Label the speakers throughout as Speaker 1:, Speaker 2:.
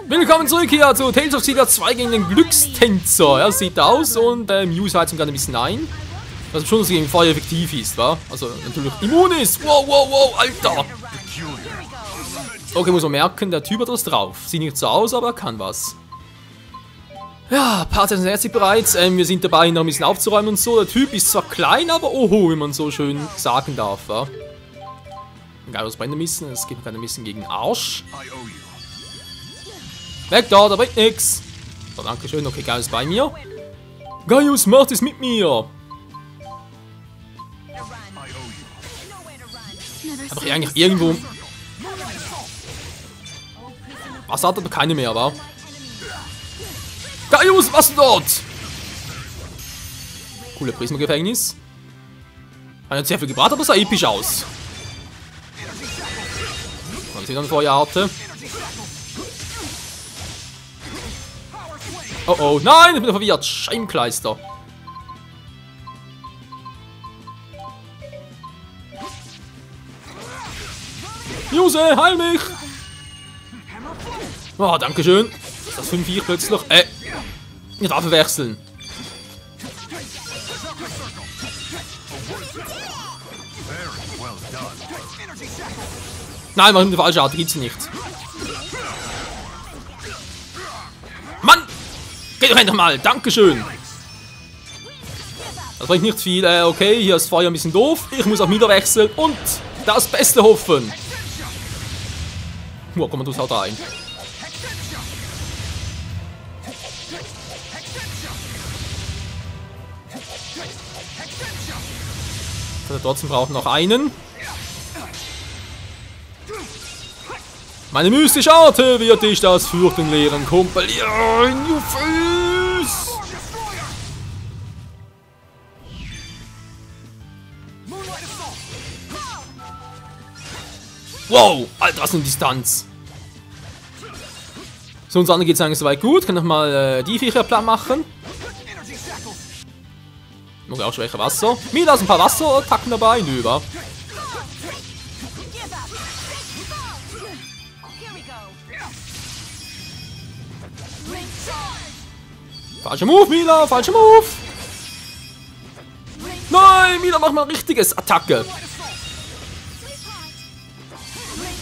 Speaker 1: Willkommen zurück hier zu Tales of Xillia 2 gegen den Glückstänzer. Er sieht aus und Muse heizt ihm gerade ein bisschen ein. Was schon gegen Feuer effektiv ist, wa? Also natürlich immun ist. Wow, wow, wow, Alter. Okay, muss man merken, der Typ hat was drauf. Sieht nicht so aus, aber er kann was. Ja, Part 66 bereits. Wir sind dabei, ihn noch ein bisschen aufzuräumen und so. Der Typ ist zwar klein, aber oho, wie man so schön sagen darf, wa? Geil, was brennt ein bisschen. Es gibt ein bisschen gegen Arsch. Weg da bringt nix. So, danke schön. Okay, Gaius bei mir. Gaius macht es mit mir. Hab ich eigentlich irgendwo... Was hat aber keine mehr, wa? Gaius, was denn dort? Coole Prisma-Gefängnis. Hat sehr viel gebracht, aber sah episch aus. Dann sieht dann Feuerarte. Oh oh, nein, ich bin verwirrt. Scheibenkleister. Muse, heil mich! Oh, danke schön. Ist das 5-4 plötzlich? Nicht abwechseln. Nein, mach ihm die falsche Art, gibt's nicht. Mann! Geht doch endlich mal, dankeschön! Das bringt nicht viel, okay, hier ist Feuer ein bisschen doof. Ich muss auch wieder wechseln und das Beste hoffen. Oh, komm, du haut rein. Trotzdem braucht noch einen. Meine mystische Art wird dich das Fürchten lehren, Kumpel. Ja, in your face. Wow, Alter, was eine Distanz. So, uns anderen geht es eigentlich soweit gut. Kann nochmal die Viecher platt machen. Noch auch schwächer Wasser. Mila ist ein paar Wasserattacken dabei. Nö, wa? Falscher Move, Mila! Falscher Move! Nein, Mila, mach mal ein richtiges Attacke!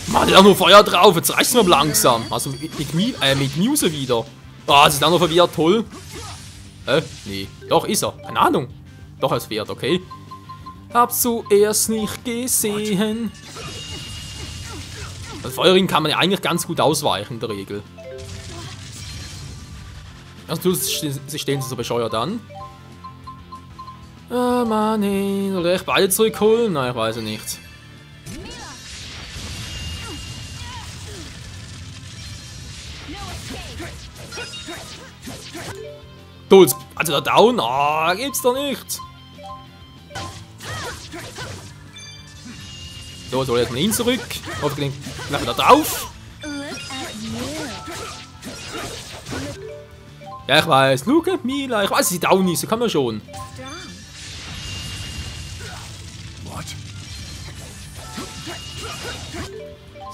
Speaker 1: Mann, der hat nur Feuer drauf. Jetzt reicht's mir langsam. Also mit Muse wieder. Ah, sie ist auch noch verwirrt. Toll. Nee. Doch, ist er. Keine Ahnung. Doch, als Pferd, okay. Hab's zuerst nicht gesehen. Als Feuerring kann man ja eigentlich ganz gut ausweichen, in der Regel. Also, sie stehen so bescheuert an. Ah, Mann, ey. Soll ich beide zurückholen? Nein, ich weiß es nicht. Dulz, also da down? Ah, gibt's doch nicht. So, soll jetzt mal ihn zurück. Hoffentlich da drauf. Ja, ich weiß. Look at Mila. Ich weiß, sie down ist. Kann man schon.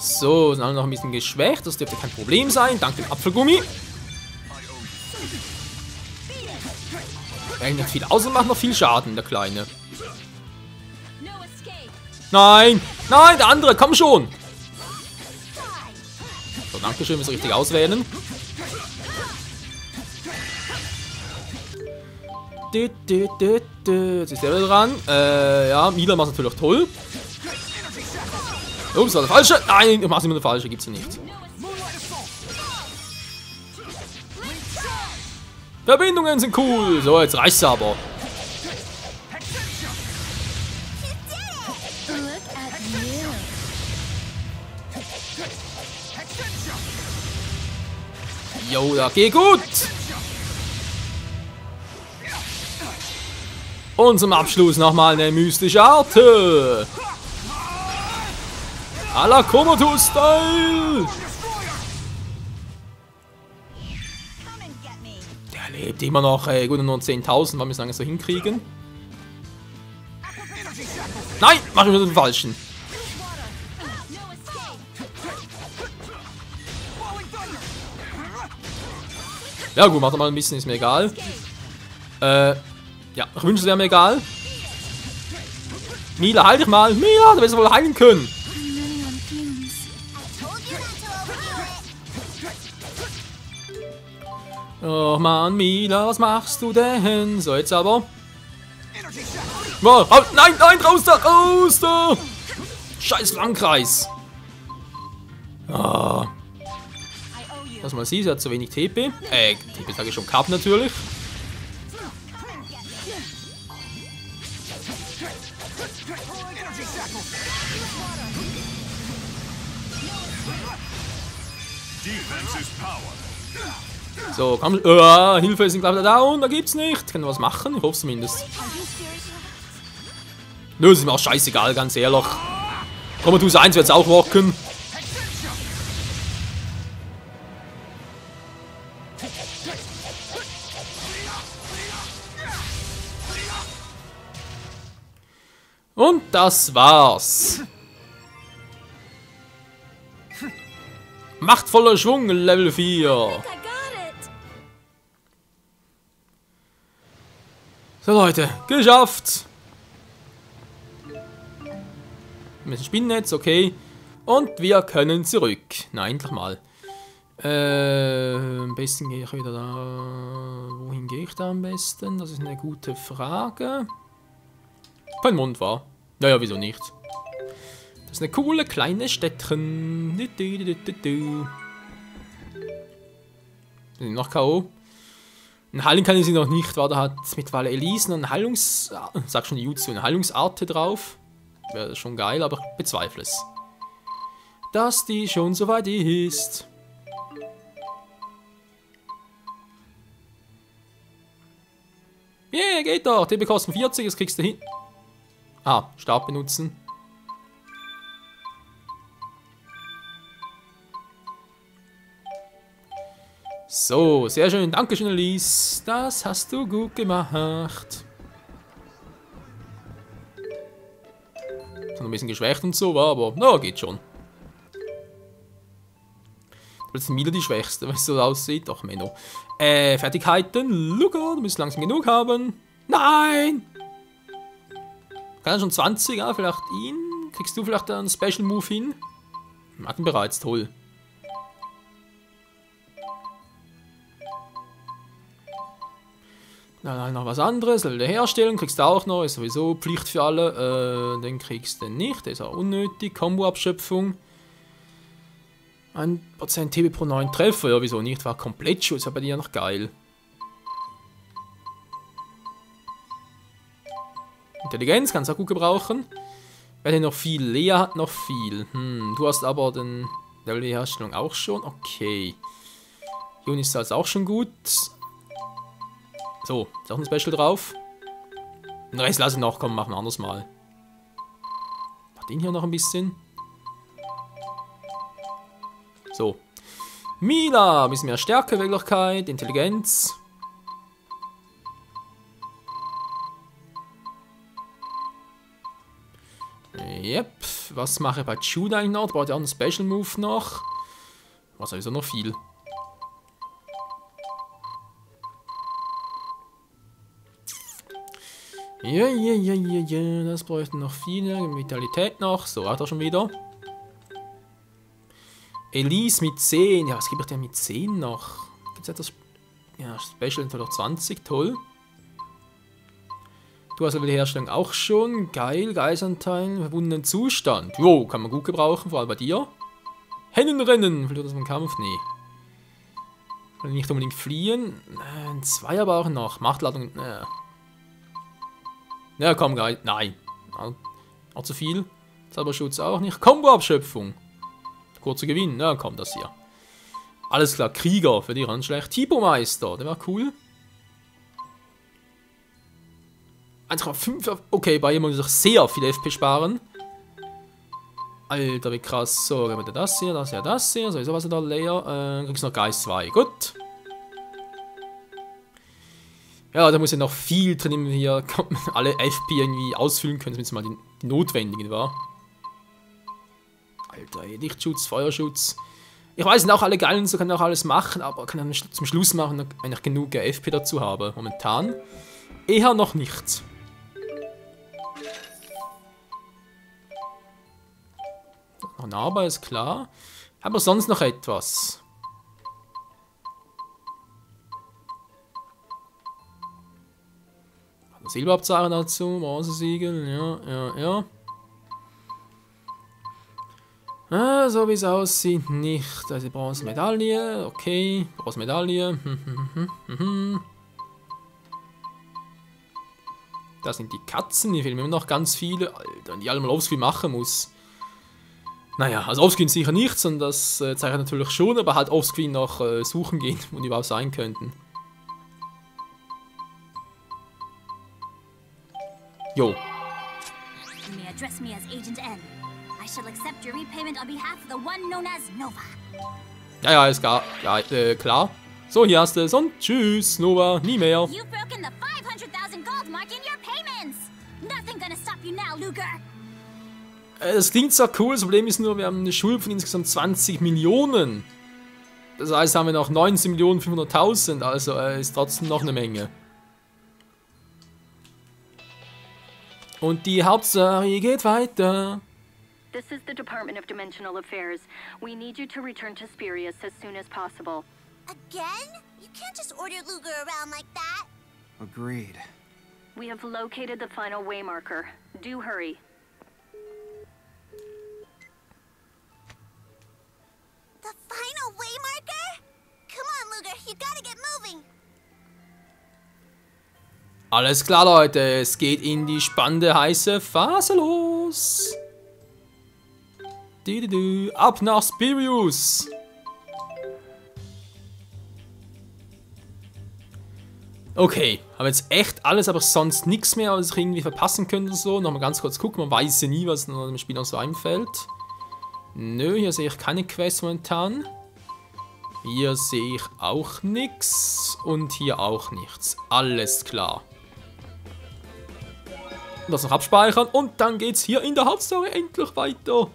Speaker 1: So, sind alle noch ein bisschen geschwächt. Das dürfte kein Problem sein. Dank dem Apfelgummi. Er nicht viel aus und macht noch viel Schaden, der Kleine. Nein! Nein, der andere, komm schon! So, danke schön, müssen wir richtig auswählen. Jetzt ist der wieder dran. Ja, Mila macht natürlich toll. Ups, war der falsche. Nein, ich mach's immer der falsche, gibt's ja nicht. Verbindungen sind cool. So, jetzt reicht's aber. Jo, da geht gut. Und zum Abschluss nochmal eine mystische Arte. A la Komodo-Style. Der lebt immer noch, gut, nur 10.000, wir müssen so hinkriegen. Nein, mach ich wieder den falschen. Ja gut, macht er mal ein bisschen, ist mir egal. Ja, ich wünsche es wäre mir egal. Mila, halt dich mal. Mila, du wirst wohl heilen können. Oh Mann, Mila, was machst du denn? So, jetzt aber. Oh, nein, nein, raus da, raus da. Scheiß Flammenkreis. Ah. Was man sieht, sie hat zu wenig TP. TP sage ich schon, Cup natürlich. So, komm. Hilfe, ist glaube ich down, da gibt's nicht. Kann was machen? Ich hoffe zumindest. Nö, ist mir auch scheißegal, ganz ehrlich. Komm, du 1 wird's auch rocken. Und das war's. Machtvoller Schwung, Level 4. So Leute, geschafft. Ein bisschen Spinnennetz, okay. Und wir können zurück. Na, endlich mal. Am besten gehe ich wieder da. Wohin gehe ich da am besten? Das ist eine gute Frage. Kein Mond war. Naja, wieso nicht? Das ist eine coole kleine Städtchen. Sind noch K.O. Ein Heilen kann ich sie noch nicht, weil da hat mittlerweile Elise eine sag schon Jutsu, eine Heilungsarte drauf. Wäre schon geil, aber ich bezweifle es. Dass die schon so weit ist. Yeah, geht doch. TP kosten 40, das kriegst du hin. Ah, Stab benutzen. So, sehr schön. Dankeschön, Elise. Das hast du gut gemacht. Ist noch ein bisschen geschwächt und so, aber na, geht schon. Jetzt sind Mila die Schwächste, wenn es so aussieht. Ach, Menno. Fertigkeiten. Luca, du musst langsam genug haben. Nein! Kann er schon 20, ja, vielleicht ihn? Kriegst du vielleicht einen Special Move hin? Hat ihn bereits, toll. Dann noch was anderes, Level der Herstellung kriegst du auch noch, ist sowieso Pflicht für alle. Den kriegst du nicht, der ist auch unnötig. Combo-Abschöpfung. 1% TP pro 9 Treffer, ja wieso nicht, war Komplettschutz, aber die ja noch geil. Intelligenz kannst du auch gut gebrauchen. Wer hat noch viel? Lea hat noch viel. Du hast aber den Level der Herstellung auch schon, okay. Unistar ist auch schon gut. So, ist auch ein Special drauf. Den Rest lasse ich noch kommen, machen wir anders mal. Mach den hier noch ein bisschen. So. Mila, ein bisschen mehr Stärke, Beweglichkeit, Intelligenz. Yep. Was mache ich bei Jude eigentlich noch? Da braucht ja auch einen Special Move noch. War sowieso noch viel. Ja, das bräuchte noch viel. Vitalität noch. So, hat er schon wieder. Elise mit 10. Ja, was gebe ich denn mit 10 noch? Gibt es etwas? Ja, Special noch 20, toll. Du hast aber die Herstellung auch schon. Geil, Geisanteil, verbundenen Zustand. Jo, kann man gut gebrauchen, vor allem bei dir. Hennenrennen, vielleicht das im Kampf? Nee. Kann nicht unbedingt fliehen. 2 aber auch noch. Machtladung. Ja, komm, geil. Nein. Auch zu viel. Zauberschutz auch nicht. Combo-Abschöpfung. Kurzer Gewinn. Na, komm, das hier. Alles klar, Krieger für die Randschlecht. Tipo-Meister, der war cool. 1,5. Okay, bei ihm muss ich sehr viel FP sparen. Alter, wie krass. So, gehen wir das hier, das hier, das hier. Sowieso was da leer. Kriegst noch Geist 2. Gut. Ja, da muss ja noch viel drin hier. Alle FP irgendwie ausfüllen können, wenn es mal die notwendigen war. Alter, Lichtschutz, Feuerschutz. Ich weiß, sind auch alle geil und so, kann auch alles machen, aber kann dann zum Schluss machen, wenn ich genug FP dazu habe. Momentan eher noch nicht. Noch ein Aber ist klar. Haben wir sonst noch etwas? Silberabzeichen dazu, Bronzesiegel, ja. So wie es aussieht, nicht. Also Bronzemedaille, okay. Bronzemedaille. Da sind die Katzen, die fehlen mir noch ganz viele. Alter, die alle mal offscreen machen muss. Naja, also offscreen sicher nicht, sondern das zeige ich natürlich schon, aber halt offscreen noch suchen gehen, wo die überhaupt sein könnten. Jo.
Speaker 2: You may address me as Agent N. I shall accept your repayment on behalf of the one known as Nova.
Speaker 1: Ja, ist klar. Ja, klar. So, hier hast du es und tschüss, Nova, nie mehr.
Speaker 2: You've broken the 500,000 gold mark in your payments. Nothing gonna stop you now, Luger.
Speaker 1: Das klingt zwar cool, das Problem ist nur, wir haben eine Schuld von insgesamt 20 Millionen. Das heißt, haben wir noch 19.500.000, also ist trotzdem noch eine Menge. Und die Hauptsache geht weiter.
Speaker 3: This is the Department of Dimensional Affairs. We need you to return to Spirius as soon as possible.
Speaker 2: Again? You can't just order Luger around like that.
Speaker 4: Agreed.
Speaker 3: We have located the final waymarker. Do hurry.
Speaker 2: The final waymarker? Come on, Luger, you gotta get moving.
Speaker 1: Alles klar, Leute, es geht in die spannende, heiße Phase los. Ab nach Spirius. Okay, habe jetzt echt alles, aber sonst nichts mehr, was ich irgendwie verpassen könnte oder so. Nochmal ganz kurz gucken, man weiß ja nie, was dem Spiel noch so einfällt. Nö, hier sehe ich keine Quest momentan. Hier sehe ich auch nichts und hier auch nichts. Alles klar. Das noch abspeichern und dann geht's hier in der Hauptstory endlich weiter.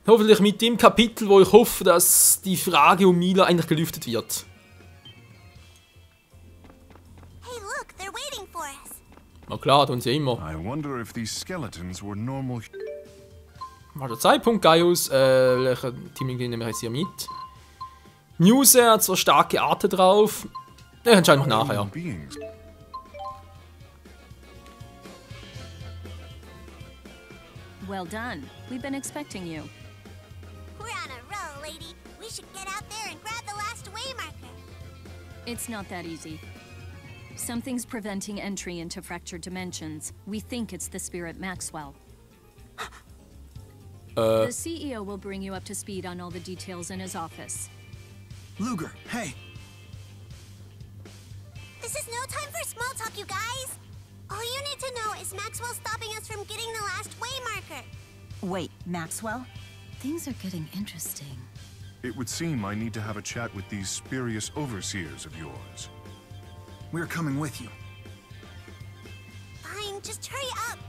Speaker 1: Hoffentlich mit dem Kapitel, wo ich hoffe, dass die Frage um Mila endlich gelüftet wird.
Speaker 2: Hey, look, they're waiting for us.
Speaker 1: Na klar, tun sie immer.
Speaker 5: I wonder if these skeletons were normal.
Speaker 1: War der Zeitpunkt, Gaius. Welcher Teammitglied nehmen wir jetzt hier mit? Muse hat zwar starke Arte drauf. Ich entscheide noch nachher.
Speaker 5: beings.
Speaker 3: Well done. We've been expecting you.
Speaker 2: We're on a roll, lady. We should get out there and grab the last waymarker.
Speaker 3: It's not that easy. Something's preventing entry into fractured dimensions. We think it's the spirit Maxwell. The CEO will bring you up to speed on all the details in his office.
Speaker 4: Luger, hey!
Speaker 2: This is no time for small talk, you guys. All you need to know is Maxwell stopping us from getting the last waymarker.
Speaker 6: Wait, Maxwell? Things are getting interesting.
Speaker 5: It would seem I need to have a chat with these spurious overseers of yours.
Speaker 4: We're coming with you.
Speaker 2: Fine, just hurry up.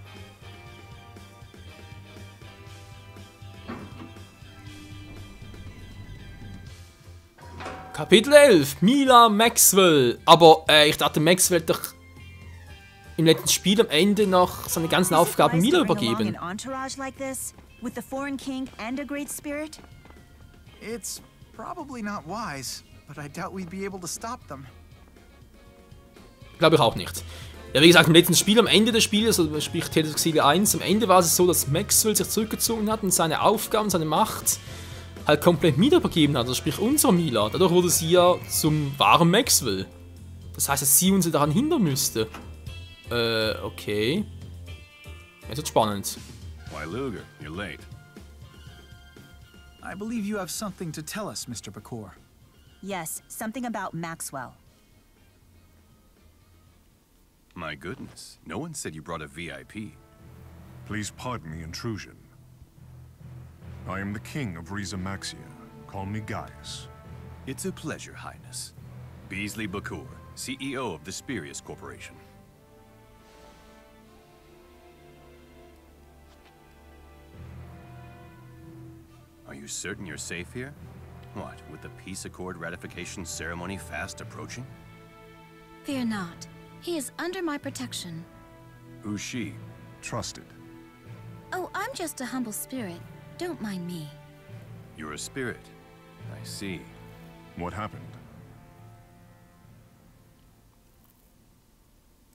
Speaker 1: Kapitel 11. Mila Maxwell. Aber ich dachte, Maxwell hat doch im letzten Spiel am Ende noch seine ganzen Aufgaben Mila übergeben.
Speaker 6: Entourage like this, with the foreign king and a great spirit?
Speaker 4: It's probably not wise, but I doubt we'd be able to stop them.
Speaker 1: Glaube ich auch nicht. Ja, wie gesagt, im letzten Spiel, am Ende des Spiels, also sprich Tales of Xillia 1, am Ende war es so, dass Maxwell sich zurückgezogen hat und seine Aufgaben, seine Macht halt komplett Mila übergeben hat, also sprich unsere Mila. Dadurch wurde sie ja zum wahren Maxwell. Das heißt, dass sie uns daran hindern müsste. Okay. Jetzt wird spannend.
Speaker 5: Why, Luger, you're late.
Speaker 4: I believe you have something to tell us, Mr. Bakor.
Speaker 6: Yes, something about Maxwell.
Speaker 7: My goodness, no one said you brought a VIP.
Speaker 5: Please pardon the intrusion. I am the king of Riza Maxia. Call me Gaius.
Speaker 7: It's a pleasure, Highness. Beasley Bakor, CEO of the Spirius Corporation. Are you certain you're safe here? What, with the peace accord ratification ceremony fast approaching?
Speaker 6: Fear not. He is under my protection.
Speaker 7: Who's she?
Speaker 5: Trusted.
Speaker 6: Oh, I'm just a humble spirit. Don't mind me.
Speaker 7: You're a spirit. I see.
Speaker 5: What happened?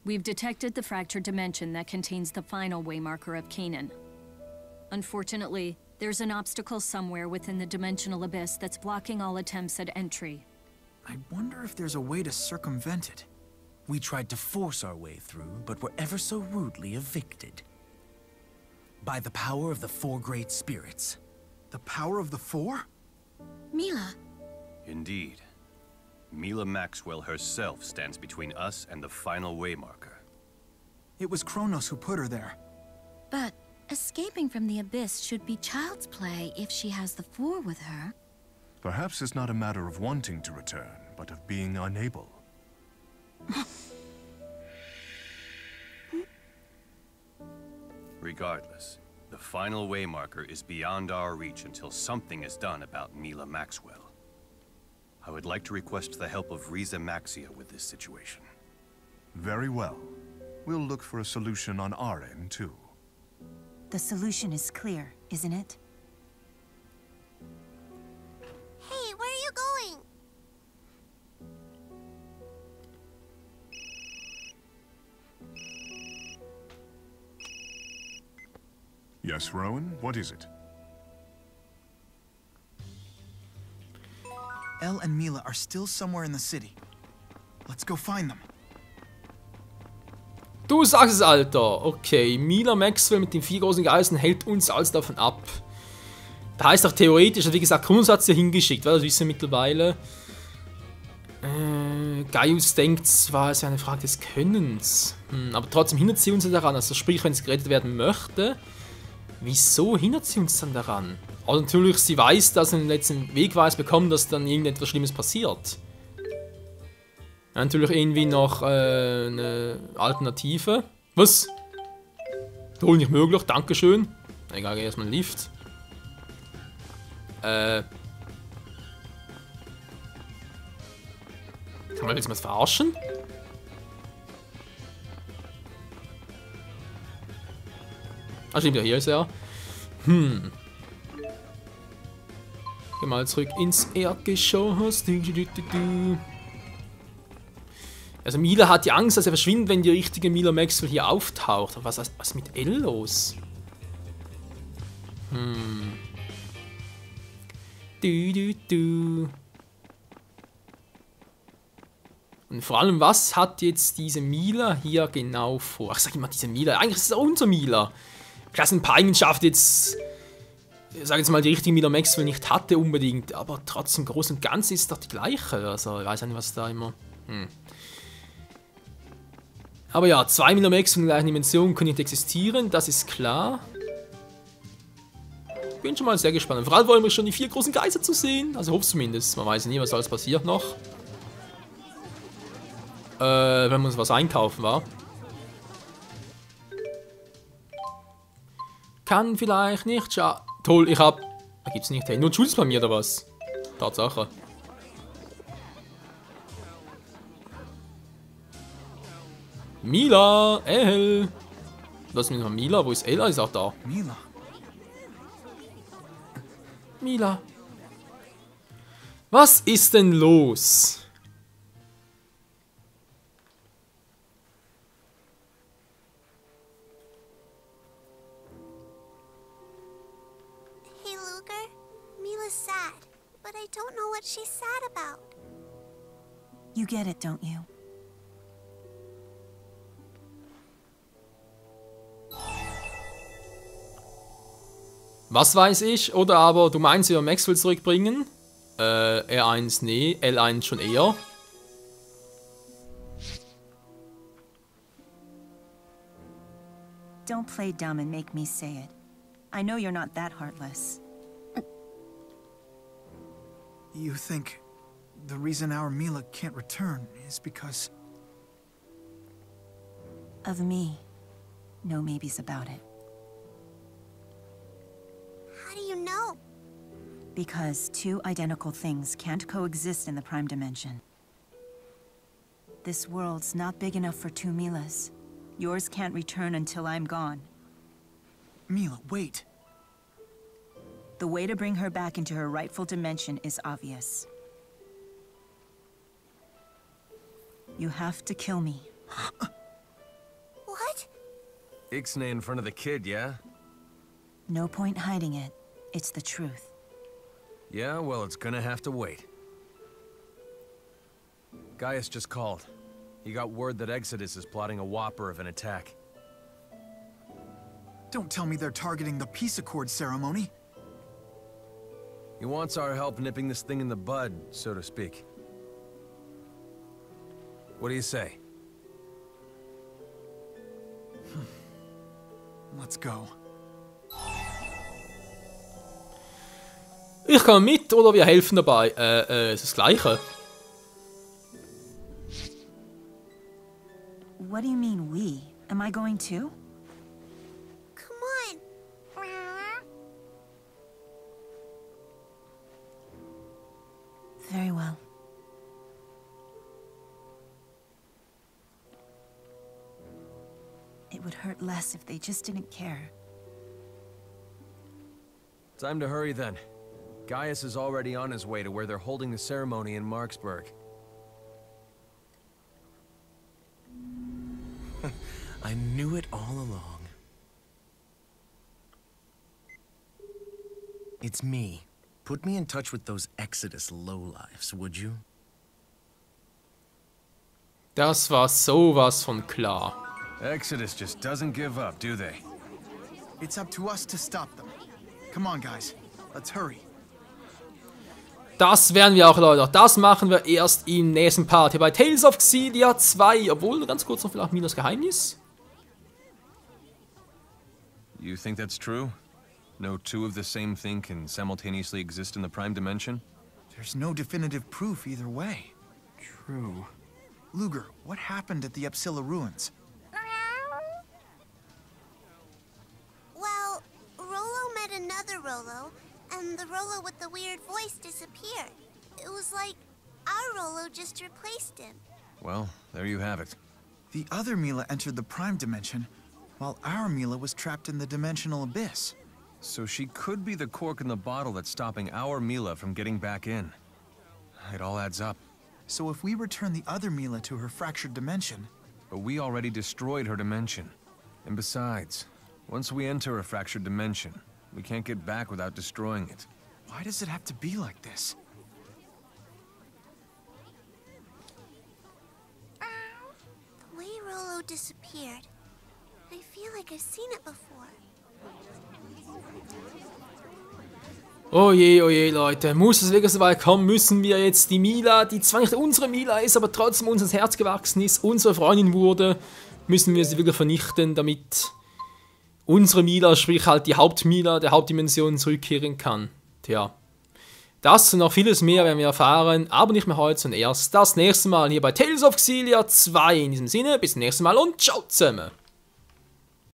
Speaker 3: We've detected the fractured dimension that contains the final waymarker of Canaan. Unfortunately, there's an obstacle somewhere within the dimensional abyss that's blocking all attempts at entry.
Speaker 4: I wonder if there's a way to circumvent it.
Speaker 8: We tried to force our way through, but were ever so rudely evicted. By the power of the four great spirits.
Speaker 4: The power of the four?
Speaker 6: Mila,
Speaker 7: Indeed. Mila Maxwell herself stands between us and the final waymarker.
Speaker 4: It was Kronos who put her there.
Speaker 6: but escaping from the abyss should be child's play if she has the four with her.
Speaker 5: Perhaps it's not a matter of wanting to return, but of being unable.
Speaker 7: Regardless, the final waymarker is beyond our reach until something is done about Mila Maxwell. I would like to request the help of Riza Maxia with this situation.
Speaker 5: Very well. We'll look for a solution on our end, too.
Speaker 6: The solution is clear, isn't it?
Speaker 2: Hey, where are you going?
Speaker 5: Yes, Rowan? What is it?
Speaker 4: Elle and Mila are still somewhere in the city. Let's go find them.
Speaker 1: Du sagst es, Alter. Okay, Mila Maxwell mit den 4 großen Geistern hält uns alles davon ab. Da heißt auch theoretisch, wie gesagt, Kronos hat sie hingeschickt, weil das wissen wir mittlerweile. Gaius denkt zwar, es ist eine Frage des Könnens. Aber trotzdem hindert sie uns daran. Also sprich, wenn es gerettet werden möchte, wieso hindert sie uns dann daran? Also natürlich, sie weiß, dass sie den letzten Wegweis bekommen, dass dann irgendetwas Schlimmes passiert. Ja, natürlich irgendwie noch eine Alternative. Was? Wohl nicht möglich, dankeschön. Egal, erstmal einen Lift. Kann man jetzt mal verarschen? Ah, stimmt ja, hier ist er. Geh mal zurück ins Erdgeschoss. Also Mila hat die Angst, dass er verschwindet, wenn die richtige Mila Maxwell hier auftaucht. Was ist mit Elle los? Und vor allem, was hat jetzt diese Mila hier genau vor? Ich sag immer diese Mila, eigentlich ist es auch unser Mila. Vielleicht sind ein paar Eigenschaften jetzt, sag jetzt mal, die richtige Mila Maxwell nicht hatte unbedingt, aber trotzdem im Großen und Ganzen ist es doch die gleiche. Also ich weiß nicht, was da immer... Aber ja, 2 Mila Maxwell in der gleichen Dimension können nicht existieren, das ist klar. Bin schon mal sehr gespannt. Vor allem wollen wir schon die 4 großen Geister zu sehen. Also hoffe zumindest. Man weiß nie, was alles passiert noch. Wenn wir uns was einkaufen, war. Kann vielleicht nicht schaden. Toll, ich hab... Da gibt's nicht. Hey, nur Jules bei mir oder was? Tatsache. Mila, Elle. Lass mich mal Mila. Wo ist Elle? Ist auch da.
Speaker 4: Mila.
Speaker 1: Mila. Was ist denn los?
Speaker 2: Hey, Luger. Mila's sad, but I don't know what she's sad about.
Speaker 6: You get it, don't you?
Speaker 1: Was weiß ich? Oder aber, du meinst, wir Maxwell zurückbringen? R1 nee, L1 schon eher.
Speaker 6: Don't play dumb and make me say it. I know you're not that heartless.
Speaker 4: You think the reason our Mila can't return is because...
Speaker 6: Of me. No maybes about it.
Speaker 2: How do you know?
Speaker 9: Because two identical things can't coexist in the Prime Dimension. This world's not big enough for two Milas. Yours can't return until I'm gone.
Speaker 4: Mila, wait.
Speaker 9: The way to bring her back into her rightful dimension is obvious. You have to kill me.
Speaker 2: What?
Speaker 10: Ixnay in front of the kid, yeah?
Speaker 9: No point hiding it. It's the truth.
Speaker 10: Yeah, well, it's gonna have to wait. Gaius just called. He got word that Exodus is plotting a whopper of an attack.
Speaker 4: Don't tell me they're targeting the peace accord ceremony.
Speaker 10: He wants our help nipping this thing in the bud, so to speak. What do you say?
Speaker 4: Let's go.
Speaker 1: Ich komme mit oder wir helfen dabei. Es ist das Gleiche.
Speaker 9: What do you mean, we? Am I going too?
Speaker 2: Come on.
Speaker 9: Very well. It would hurt less if they just didn't care.
Speaker 10: Time to hurry then. Gaius is already on his way to where they're holding the ceremony in Marksburg.
Speaker 8: I knew it all along. It's me. Put me in touch with those Exodus lowlifes, would you?
Speaker 1: Das war sowas von klar.
Speaker 7: Exodus just doesn't give up, do they?
Speaker 4: It's up to us to stop them. Come on, guys. Let's hurry.
Speaker 1: Das werden wir auch, Leute. Das machen wir erst im nächsten Part hier bei Tales of Xillia 2. Obwohl, ganz kurz noch vielleicht Milas Geheimnis.
Speaker 7: You think that's true? No two of the same thing can simultaneously exist in the Prime Dimension?
Speaker 4: There's no definitive proof either way. True. Luger, what happened at the Epsilla ruins?
Speaker 2: Well, Rollo met another Rollo, and the Rollo with the weird voice disappeared. It was like our Rollo just replaced him.
Speaker 7: Well, there you have it.
Speaker 4: The other Mila entered the Prime Dimension, while our Mila was trapped in the Dimensional Abyss.
Speaker 7: So she could be the cork in the bottle that's stopping our Mila from getting back in. It all adds up.
Speaker 4: So if we return the other Mila to her fractured dimension...
Speaker 7: But we already destroyed her dimension. And besides, once we enter a fractured dimension, we can't get back without destroying it.
Speaker 4: Why does it have to be like this?
Speaker 2: The way Rollo disappeared, I feel like I've seen it before.
Speaker 1: Oh je, Leute. Muss es wirklich so weit kommen, müssen wir jetzt die Mila, die zwar nicht unsere Mila ist, aber trotzdem uns ins Herz gewachsen ist, unsere Freundin wurde, müssen wir sie wirklich vernichten, damit unsere Mila, sprich halt die Hauptmila der Hauptdimension zurückkehren kann. Tja. Das und noch vieles mehr werden wir erfahren, aber nicht mehr heute, sondern erst das nächste Mal hier bei Tales of Xillia 2. In diesem Sinne, bis zum nächsten Mal und ciao zusammen.